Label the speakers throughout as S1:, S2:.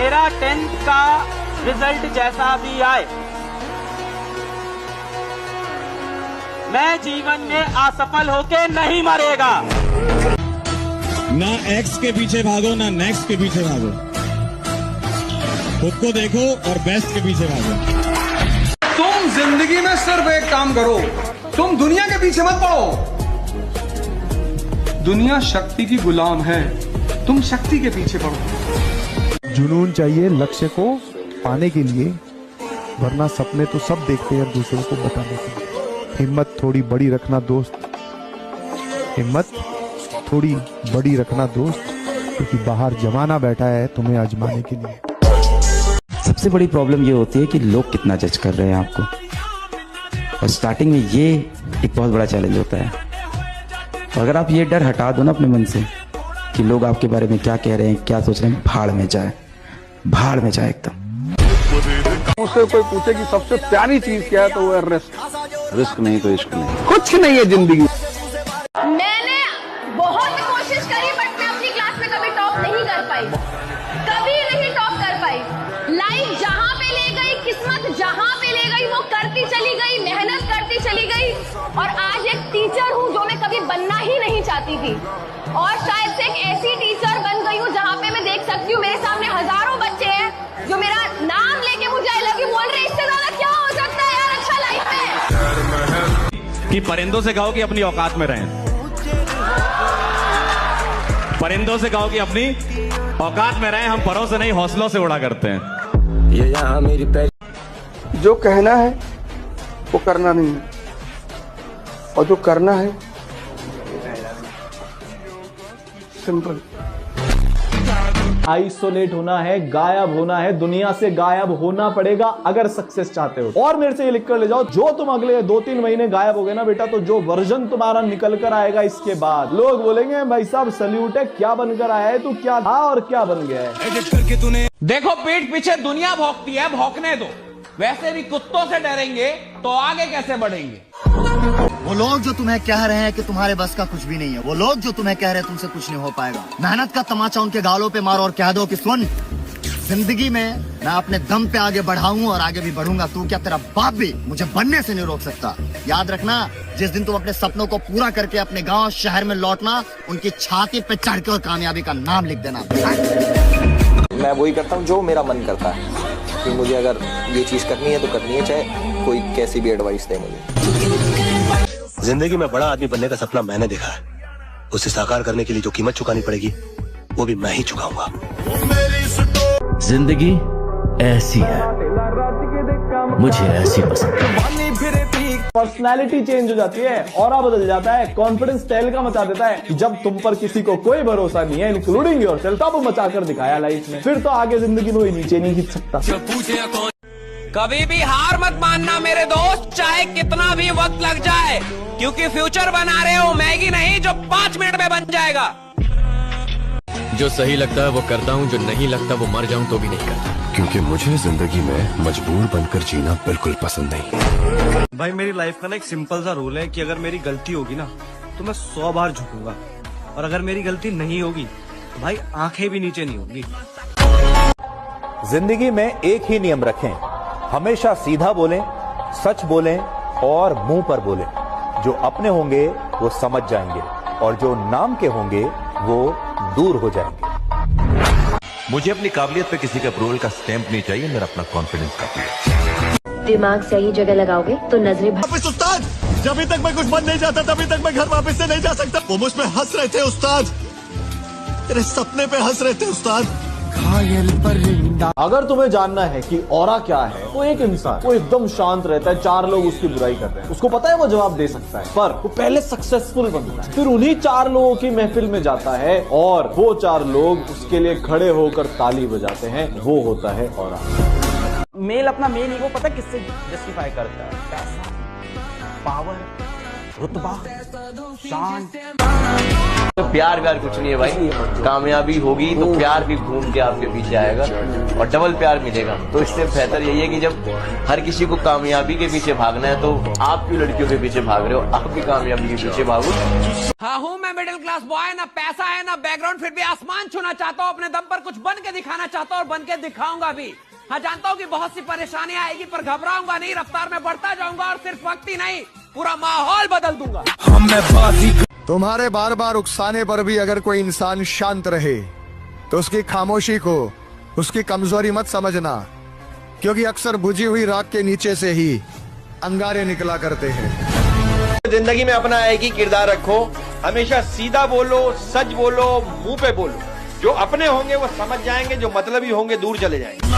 S1: मेरा 10th का result जैसा भी आए, मैं जीवन में असफल होके नहीं मरेगा।
S2: ना एक्स के पीछे भागो, ना नेक्स्ट के पीछे भागो, खुद को देखो और बेस्ट के पीछे भागो।
S3: तुम जिंदगी में सिर्फ एक काम करो, तुम दुनिया के पीछे मत पड़ो। दुनिया शक्ति की गुलाम है, तुम शक्ति के पीछे पड़ो।
S4: जुनून चाहिए लक्ष्य को पाने के लिए, वरना सपने तो सब देखते हैं दूसरों को बताने के लिए। हिम्मत थोड़ी बड़ी रखना दोस्त, हिम्मत थोड़ी बड़ी रखना दोस्त, क्योंकि बाहर जमाना बैठा है तुम्हें आजमाने के लिए।
S5: सबसे बड़ी प्रॉब्लम ये होती है कि लोग कितना जज कर रहे हैं आपको, और स्टार्टिंग में ये एक बहुत बड़ा चैलेंज होता है। और अगर आप ये डर हटा दो ना अपने मन से कि लोग आपके बारे में क्या कह रहे हैं, क्या सोच रहे हैं, भाड़ में जाए, भाड़ में जाए एकदम।
S3: मुझसे कोई पूछे कि सबसे प्यारी चीज क्या है, तो वो है रिस्क।
S6: रिस्क नहीं तो इश्क नहीं,
S3: कुछ नहीं है जिंदगी।
S7: मैंने बहुत कोशिश करी, बट मैं अपनी क्लास में कभी टॉप नहीं कर पाई, कभी नहीं टॉप कर पाई। लाइफ जहां पे ले गई, किस्मत जहां पे ले गई, वो करती चली गई, मेहनत करती चली गई, और आज एक टीचर हूं जो मैं कभी बनना ही नहीं चाहती थी, और शायद से एक ऐसी टीचर बन गई हूं जहां पे मैं देख सकती हूँ मेरे सामने हजारों बच्चे हैं जो मेरा नाम लेके मुझे आई लव यू बोल रहे हैं। इससे ज्यादा क्या हो सकता है यार अच्छा लाइफ में।
S2: कि परिंदों से कहो कि अपनी औकात में रहें, परिंदों से कहो कि अपनी औकात में रहें, हम परों से नहीं हौसलों से उड़ा करते हैं।
S6: ये यहाँ मेरी
S3: जो कहना है वो करना नहीं है, और जो करना है सिंपल।
S8: आइसोलेट होना है, गायब होना है, दुनिया से गायब होना पड़ेगा अगर सक्सेस चाहते हो। और मेरे से ये लिख कर ले जाओ, जो तुम अगले 2-3 महीने गायब हो गए ना बेटा, तो जो वर्जन तुम्हारा निकल कर आएगा इसके बाद, लोग बोलेंगे भाई साहब सल्यूट है, क्या बनकर आया है तू, क्या था और क्या बन गया है।
S1: देखो पीठ पीछे दुनिया भौंकती है, भौंकने दो। वैसे भी कुत्तों से डरेंगे तो आगे कैसे बढ़ेंगे।
S9: वो लोग जो तुम्हें कह रहे हैं कि तुम्हारे बस का कुछ भी नहीं है, वो लोग जो तुम्हें कह रहे हैं तुमसे कुछ नहीं हो पाएगा, मेहनत का तमाचा उनके गालों पे मारो और कह दो कि सुन, जिंदगी में मैं अपने दम पे आगे बढ़ाऊं और आगे भी बढ़ूंगा, तू क्या तेरा बाप भी मुझे बनने से नहीं रोक सकता। याद रखना, जिस दिन तुम अपने सपनों को पूरा करके अपने गांव शहर में लौटना, उनकी छाती पे चढ़ के और कामयाबी का नाम लिख देना।
S6: मैं वही करता हूँ जो मेरा मन करता है, कि मुझे अगर ये चीज करनी है तो करनी है, चाहे कोई कैसी भी एडवाइस दे मुझे।
S10: जिंदगी में बड़ा आदमी बनने का सपना मैंने देखा है, उसे साकार करने के लिए जो कीमत चुकानी पड़ेगी वो भी मैं ही चुकाऊंगा।
S5: जिंदगी ऐसी है, मुझे ऐसी पसंद है।
S8: पर्सनैलिटी चेंज हो जाती है, ऑरा बदल जाता है, कॉन्फिडेंस तहलका मचा देता है कि जब तुम पर किसी को कोई भरोसा नहीं है, इंक्लूडिंग योरसेल्फ, तब मचा कर दिखाया लाइफ में, फिर तो आगे जिंदगी में कोई नीचे नहीं खींच सकता।
S1: कभी भी हार मत मानना मेरे दोस्त, चाहे कितना भी वक्त लग जाए, क्योंकि फ्यूचर बना रहे हो मैगी नहीं जो 5 मिनट में बन जाएगा।
S10: जो सही लगता है वो करता हूँ, जो नहीं लगता वो मर जाऊँ तो भी नहीं करता, क्योंकि मुझे जिंदगी में मजबूर बनकर जीना बिल्कुल पसंद नहीं।
S2: भाई मेरी लाइफ का ना एक सिंपल सा रूल है कि अगर मेरी गलती होगी ना तो मैं 100 बार झुकूंगा, और अगर मेरी गलती नहीं होगी तो भाई आंखें भी नीचे नहीं होंगी।
S11: जिंदगी में एक ही नियम रखें, हमेशा सीधा बोलें, सच बोलें और मुंह पर बोलें। जो अपने होंगे वो समझ जाएंगे, और जो नाम के होंगे वो दूर हो जाएंगे।
S10: मुझे अपनी काबिलियत पे किसी के अप्रूवल का स्टैंप नहीं चाहिए, मेरा अपना कॉन्फिडेंस काफी है।
S7: दिमाग सही जगह लगाओगे तो नजरें
S11: उस्ताद, जब तक मैं कुछ बन नहीं जाता तभी तक मैं घर वापस से नहीं जा सकता। वो मुझ पे हंस रहे थे उस्ताद, तेरे सपने पे हंस रहे थे उस्ताद।
S8: अगर तुम्हें जानना है कि ऑरा क्या है, तो एक इंसान वो एकदम शांत रहता है, 4 लोग उसकी बुराई कर रहे हैं, उसको पता है वो जवाब दे सकता है, पर वो पहले सक्सेसफुल बनता है, फिर उन्हीं 4 लोगों की महफिल में जाता है और वो 4 लोग उसके लिए खड़े होकर ताली बजाते हैं, वो होता है ऑरा।
S1: मेल अपना मेन ईगो पता किससे जस्टिफाई करता है? पैसा, पावर, रुतबा, शान।
S10: प्यार व्यार कुछ नहीं है भाई, कामयाबी होगी तो प्यार भी घूम के आपके पीछे आएगा और डबल प्यार मिलेगा। तो इससे बेहतर यही है कि जब हर किसी को कामयाबी के पीछे भागना है तो आप क्यों लड़कियों के पीछे भाग रहे हो, आप भी कामयाबी के पीछे भागो।
S1: हाँ हूँ मैं मिडिल क्लास बॉय, ना पैसा है ना बैकग्राउंड, फिर भी आसमान छूना चाहता हूँ, अपने दम पर कुछ बन के दिखाना चाहता हूँ और बन के दिखाऊंगा भी। हाँ जानता हूँ कि बहुत सी परेशानियां आएगी पर घबराऊंगा नहीं, रफ्तार में बढ़ता जाऊंगा और सिर्फ वक्त ही नहीं पूरा माहौल बदल दूंगा।
S4: तुम्हारे बार बार उकसाने पर भी अगर कोई इंसान शांत रहे तो उसकी खामोशी को उसकी कमजोरी मत समझना, क्योंकि अक्सर बुझी हुई राख के नीचे से ही अंगारे निकला करते हैं।
S6: जिंदगी में अपना एक ही किरदार रखो, हमेशा सीधा बोलो, सच बोलो, मुंह पे बोलो। जो अपने होंगे वो समझ जाएंगे, जो मतलबी होंगे दूर चले जाएंगे।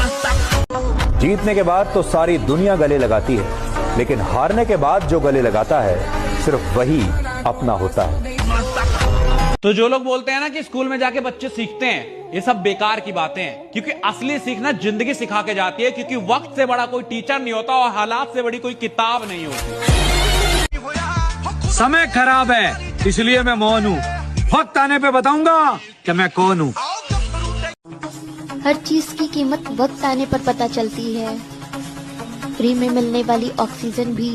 S11: जीतने के बाद तो सारी दुनिया गले लगाती है, लेकिन हारने के बाद जो गले लगाता है सिर्फ वही अपना होता है।
S1: तो जो लोग बोलते हैं ना कि स्कूल में जाके बच्चे सीखते हैं, ये सब बेकार की बातें हैं, क्योंकि असली सीखना जिंदगी सिखा के जाती है, क्योंकि वक्त से बड़ा कोई टीचर नहीं होता और हालात से बड़ी कोई किताब नहीं होती।
S2: समय खराब है इसलिए मैं मौन हूँ, वक्त आने पे बताऊंगा कि मैं कौन हूँ।
S7: हर चीज की कीमत वक्त आने पर पता चलती है। फ्री में मिलने वाली ऑक्सीजन भी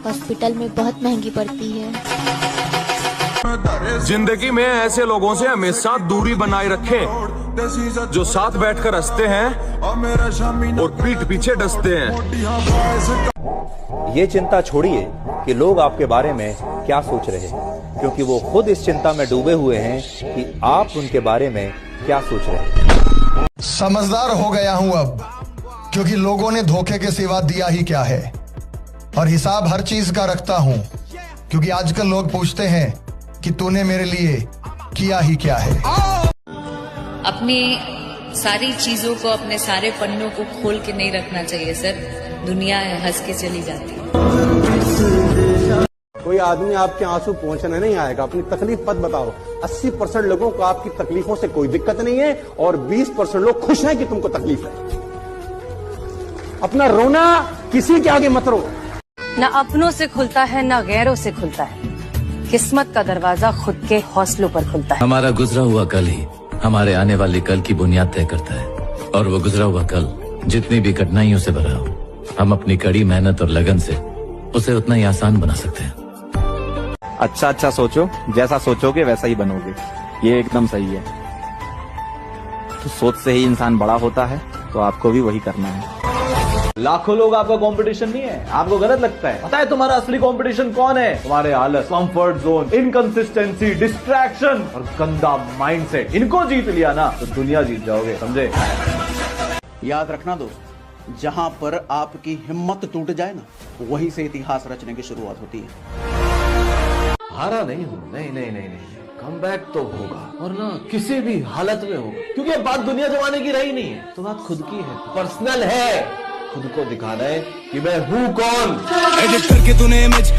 S7: हॉस्पिटल में बहुत महंगी पड़ती है।
S10: जिंदगी में ऐसे लोगों से हमेशा दूरी बनाए रखें जो साथ बैठकर हंसते हैं और पीठ पीछे डसते हैं।
S11: ये चिंता छोड़िए कि लोग आपके बारे में क्या सोच रहे हैं, क्योंकि वो खुद इस चिंता में डूबे हुए हैं कि आप उनके बारे में क्या सोच रहे हैं।
S4: समझदार हो गया हूं अब, क्योंकि लोगों ने धोखे के सिवा दिया ही क्या है, और हिसाब हर चीज का रखता हूं, क्योंकि आजकल लोग पूछते हैं कि तूने मेरे लिए किया ही क्या है।
S12: अपनी सारी चीजों को, अपने सारे पन्नों को खोल के नहीं रखना चाहिए सर, दुनिया है हंस के चली जाती है।
S8: कोई आदमी आपके आंसू पहुंचने नहीं आएगा, अपनी तकलीफ मत बताओ। 80% लोगों को आपकी तकलीफों से कोई दिक्कत नहीं है और 20% लोग खुश हैं कि तुमको तकलीफ है। अपना रोना किसी के आगे मत रो।
S12: न अपनों से खुलता है न गैरों से खुलता है, किस्मत का दरवाजा खुद के हौसलों पर खुलता है।
S10: हमारा गुजरा हुआ कल ही हमारे आने वाली कल की बुनियाद तय करता है, और वो गुजरा हुआ कल जितनी भी कठिनाइयों से भरा हो, हम अपनी कड़ी मेहनत और लगन से उसे उतना ही आसान बना सकते हैं।
S6: अच्छा सोचो, जैसा सोचोगे वैसा ही बनोगे, ये एकदम सही है। तो सोच से ही इंसान बड़ा होता है, तो आपको भी वही करना है।
S8: लाखों लोग आपका कंपटीशन नहीं है, आपको गलत लगता है। पता है तुम्हारा असली कंपटीशन कौन है? तुम्हारे आलस, कंफर्ट जोन, इनकंसिस्टेंसी, डिस्ट्रैक्शन और गंदा माइंडसेट। इनको जीत लिया ना तो दुनिया जीत जाओगे, समझे?
S13: याद रखना दोस्त, जहां पर आपकी हिम्मत टूट जाए ना, वहीं से इतिहास रचने की शुरुआत होती है।
S10: हारा नहीं हूँ, नहीं, कमबैक तो होगा, और ना किसी भी हालत में होगा, क्योंकि अब बात दुनिया जमाने की रही नहीं है, तो बात खुद की है, पर्सनल है। खुद को दिखाना है कि मैं हूँ कौन। एडिट करके तूने इमेज